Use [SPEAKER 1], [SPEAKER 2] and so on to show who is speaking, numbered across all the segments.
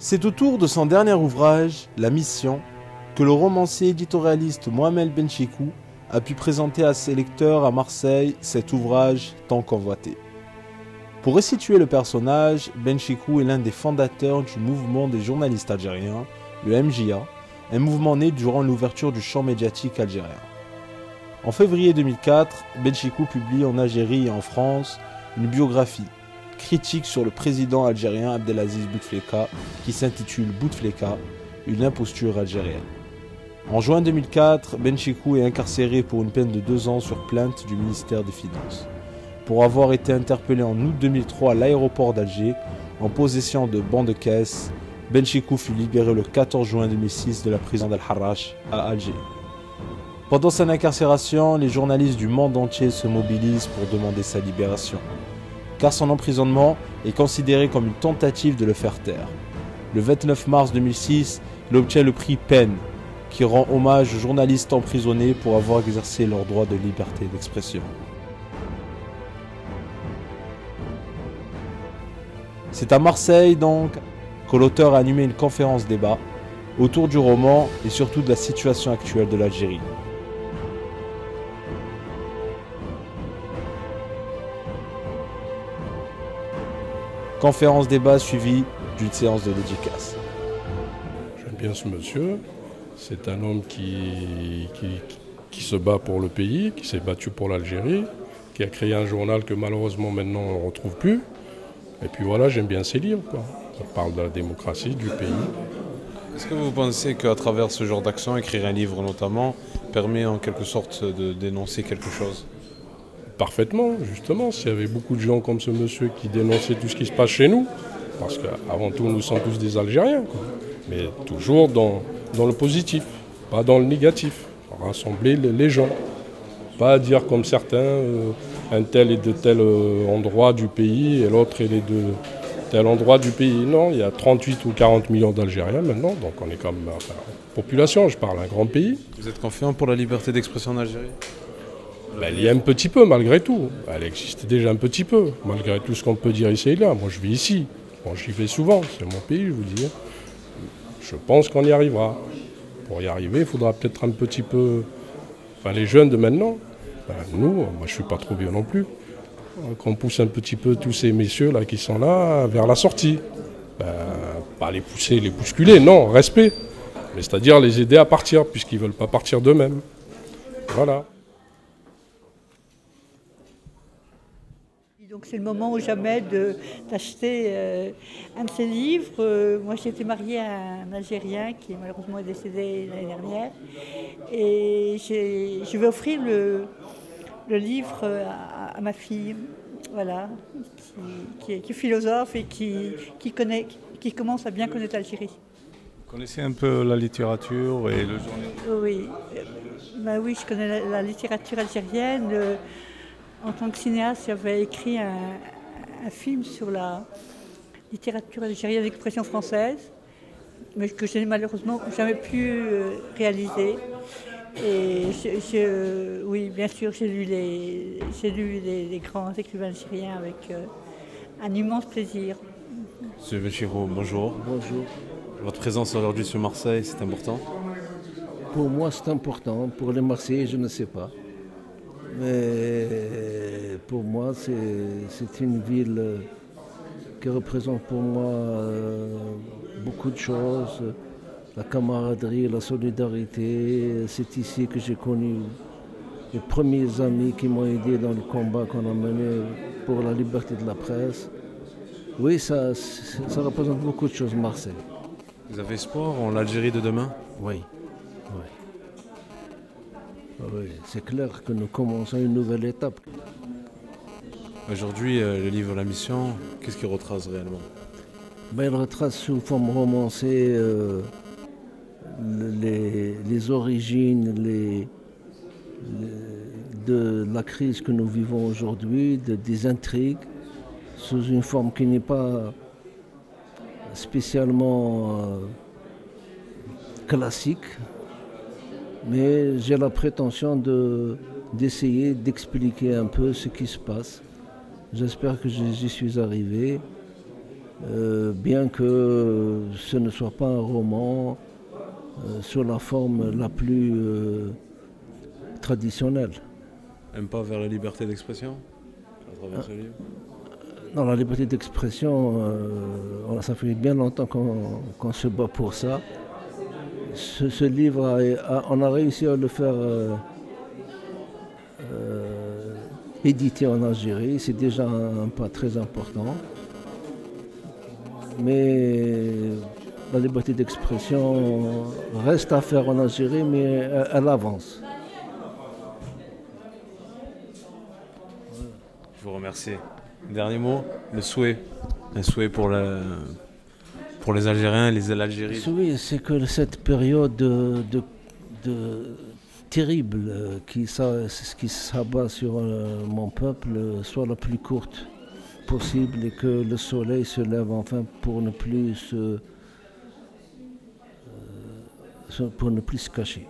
[SPEAKER 1] C'est autour de son dernier ouvrage, La Mission, que le romancier éditorialiste Mohamed Benchikou a pu présenter à ses lecteurs à Marseille cet ouvrage tant convoité. Pour resituer le personnage, Benchikou est l'un des fondateurs du mouvement des journalistes algériens, le MJA, un mouvement né durant l'ouverture du champ médiatique algérien. En février 2004, Benchikou publie en Algérie et en France une biographie critique sur le président algérien Abdelaziz Bouteflika qui s'intitule Bouteflika, une imposture algérienne. En juin 2004, Benchikou est incarcéré pour une peine de 2 ans sur plainte du ministère des Finances. Pour avoir été interpellé en août 2003 à l'aéroport d'Alger en possession de bons de caisse, Benchikou fut libéré le 14 juin 2006 de la prison d'Al-Harrach à Alger. Pendant son incarcération, les journalistes du monde entier se mobilisent pour demander sa libération, car son emprisonnement est considéré comme une tentative de le faire taire. Le 29 mars 2006, il obtient le prix PEN, qui rend hommage aux journalistes emprisonnés pour avoir exercé leur droit de liberté d'expression. C'est à Marseille donc que l'auteur a animé une conférence débat autour du roman et surtout de la situation actuelle de l'Algérie. Conférence débat suivie d'une séance de dédicace.
[SPEAKER 2] J'aime bien ce monsieur. C'est un homme qui se bat pour le pays, qui s'est battu pour l'Algérie, qui a créé un journal que malheureusement maintenant on ne retrouve plus. Et puis voilà, j'aime bien ses livres, quoi. Ça parle de la démocratie, du pays.
[SPEAKER 1] Est-ce que vous pensez qu'à travers ce genre d'action, écrire un livre notamment, permet en quelque sorte de dénoncer quelque chose ?
[SPEAKER 2] Parfaitement, justement, s'il y avait beaucoup de gens comme ce monsieur qui dénonçaient tout ce qui se passe chez nous, parce qu'avant tout, nous sommes tous des Algériens, quoi. Mais toujours dans le positif, pas dans le négatif. Rassembler les gens, pas dire comme certains, un tel est de tel endroit du pays et l'autre il est de tel endroit du pays. Non, il y a 38 ou 40 millions d'Algériens maintenant, donc on est comme population, je parle, un grand pays.
[SPEAKER 1] Vous êtes confiant pour la liberté d'expression en Algérie ?
[SPEAKER 2] Il y a un petit peu malgré tout, elle existe déjà un petit peu, malgré tout ce qu'on peut dire ici et là. Moi je vis ici, bon, j'y vais souvent, c'est mon pays je vous dis. Je pense qu'on y arrivera. Pour y arriver, il faudra peut-être un petit peu... Enfin, les jeunes de maintenant, nous, moi je ne suis pas trop vieux non plus, qu'on pousse un petit peu tous ces messieurs là qui sont là vers la sortie. Pas les pousser, les bousculer, non, respect. Mais c'est-à-dire les aider à partir, puisqu'ils ne veulent pas partir d'eux-mêmes. Voilà.
[SPEAKER 3] Donc c'est le moment ou jamais d'acheter un de ses livres. Moi j'ai été mariée à un Algérien qui malheureusement est décédé l'année dernière. Et je vais offrir le livre à ma fille, voilà, qui est philosophe et qui commence à bien connaître l'Algérie.
[SPEAKER 4] Vous connaissez un peu la littérature et le journalisme ?
[SPEAKER 3] Oui, oui, je connais la littérature algérienne. En tant que cinéaste, j'avais écrit un film sur la littérature algérienne d'expression française, mais que je n'ai malheureusement jamais pu réaliser. Et oui, bien sûr, j'ai lu les grands écrivains algériens avec un immense plaisir.
[SPEAKER 1] Monsieur Benchikou, bonjour.
[SPEAKER 5] Bonjour.
[SPEAKER 1] Votre présence aujourd'hui sur Marseille, c'est important ?
[SPEAKER 5] Pour moi, c'est important. Pour les Marseillais, je ne sais pas. Mais pour moi, c'est une ville qui représente pour moi beaucoup de choses. La camaraderie, la solidarité. C'est ici que j'ai connu les premiers amis qui m'ont aidé dans le combat qu'on a mené pour la liberté de la presse. Oui, ça représente beaucoup de choses, Marseille.
[SPEAKER 1] Vous avez espoir en l'Algérie de demain ?
[SPEAKER 5] Oui. Oui, c'est clair que nous commençons une nouvelle étape.
[SPEAKER 1] Aujourd'hui, le livre La Mission, qu'est-ce qu'il retrace réellement ?
[SPEAKER 5] Il retrace sous forme romancée les origines de la crise que nous vivons aujourd'hui, des intrigues, sous une forme qui n'est pas spécialement classique. Mais j'ai la prétention d'essayer d'expliquer un peu ce qui se passe. J'espère que j'y suis arrivé. bien que ce ne soit pas un roman sur la forme la plus traditionnelle.
[SPEAKER 1] Un pas vers la liberté d'expression à travers ce livre?
[SPEAKER 5] Non, la liberté d'expression, ça fait bien longtemps qu'on se bat pour ça. Ce livre, on a réussi à le faire éditer en Algérie. C'est déjà un pas très important. Mais la liberté d'expression reste à faire en Algérie, mais elle avance.
[SPEAKER 1] Je vous remercie. Dernier mot, le souhait. Un souhait pour les Algériens et l'Algérie.
[SPEAKER 5] Oui, c'est que cette période terrible qui s'abat sur mon peuple soit la plus courte possible et que le soleil se lève enfin pour ne plus se cacher.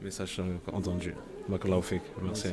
[SPEAKER 1] Message entendu. Barakallahu fik. Merci.